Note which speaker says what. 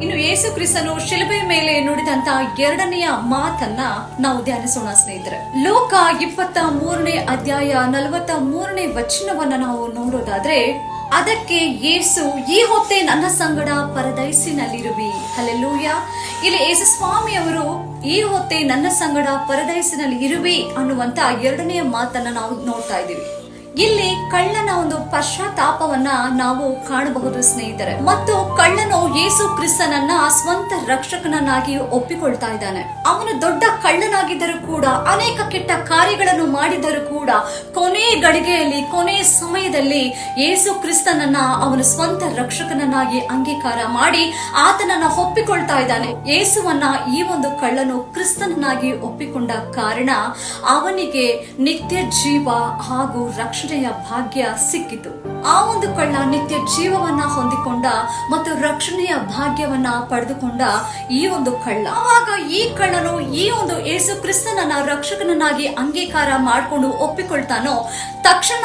Speaker 1: ಇನ್ನು ಯೇಸು ಕ್ರಿಸ್ತನು ಶಿಲುಬೆ ಮೇಲೆ ನುಡಿದಂತ ಎರಡನೆಯ ಮಾತನ್ನ ನಾವು ಧ್ಯಾನಿಸೋಣ ಸ್ನೇಹಿತರೆ. ಲೋಕ 23ನೇ ಅಧ್ಯಾಯ 43ನೇ ವಚನವನ್ನ ನಾವು ನೋಡೋದಾದ್ರೆ, ಅದಕ್ಕೆ ಯೇಸು, ಈ ಹೊತ್ತೇ ನನ್ನ ಸಂಗಡ ಪರದೈಸಿನಲ್ಲಿರುವಿ. ಹಲ್ಲೆಲೂಯಾ. ಇಲ್ಲಿ ಯೇಸು ಸ್ವಾಮಿ ಅವರು ಈ ಹೊತ್ತೇ ನನ್ನ ಸಂಗಡ ಪರದೈಸಿನಲ್ಲಿ ಇರುವಿ ಅನ್ನುವಂತ ಎರಡನೆಯ ಮಾತನ್ನ ನಾವು ನೋಡ್ತಾ ಇದ್ದೀವಿ. ಇಲ್ಲಿ ಕಳ್ಳನ ಒಂದು ಪಶ್ಚಾತ್ತಾಪವನ್ನ ನಾವು ಕಾಣಬಹುದು ಸ್ನೇಹಿತರೆ. ಮತ್ತು ಕಳ್ಳನು ಯೇಸು ಕ್ರಿಸ್ತನನ್ನ ಸ್ವಂತ ರಕ್ಷಕನನ್ನಾಗಿ ಒಪ್ಪಿಕೊಳ್ತಾ ಇದ್ದಾನೆ. ಅವನು ದೊಡ್ಡ ಕಳ್ಳನಾಗಿದ್ದರೂ ಕೂಡ, ಅನೇಕ ಕೆಟ್ಟ ಕಾರ್ಯಗಳನ್ನು ಮಾಡಿದರೂ ಕೂಡ, ಕೊನೆ ಗಳಿಗೆಯಲ್ಲಿ, ಕೊನೆ ಸಮಯದಲ್ಲಿ ಯೇಸು ಕ್ರಿಸ್ತನನ್ನ ಅವನು ಸ್ವಂತ ರಕ್ಷಕನನ್ನಾಗಿ ಅಂಗೀಕಾರ ಮಾಡಿ ಆತನನ್ನ ಒಪ್ಪಿಕೊಳ್ತಾ ಇದ್ದಾನೆ. ಯೇಸುವನ್ನ ಈ ಒಂದು ಕಳ್ಳನು ಕ್ರಿಸ್ತನನ್ನಾಗಿ ಒಪ್ಪಿಕೊಂಡ ಕಾರಣ ಅವನಿಗೆ ನಿತ್ಯ ಜೀವ ಹಾಗೂ ರಕ್ಷಣೆಯ ಭಾಗ್ಯ ಸಿಕ್ಕಿತು. ಆ ಒಂದು ಕಳ್ಳ ನಿತ್ಯ ಜೀವವನ್ನ ಹೊಂದಿಕೊಂಡ ಮತ್ತು ರಕ್ಷಣೆಯ ಭಾಗ್ಯವನ್ನ ಪಡೆದುಕೊಂಡ ಈ ಒಂದು ಕಳ್ಳ. ಆವಾಗ ಈ ಕಳ್ಳನು ಈ ಒಂದು ಯೇಸು ಕ್ರಿಸ್ತನನ್ನ ರಕ್ಷಕನನ್ನಾಗಿ ಅಂಗೀಕಾರ ಮಾಡಿಕೊಂಡು ಒಪ್ಪಿಕೊಳ್ತಾನೋ, ತಕ್ಷಣ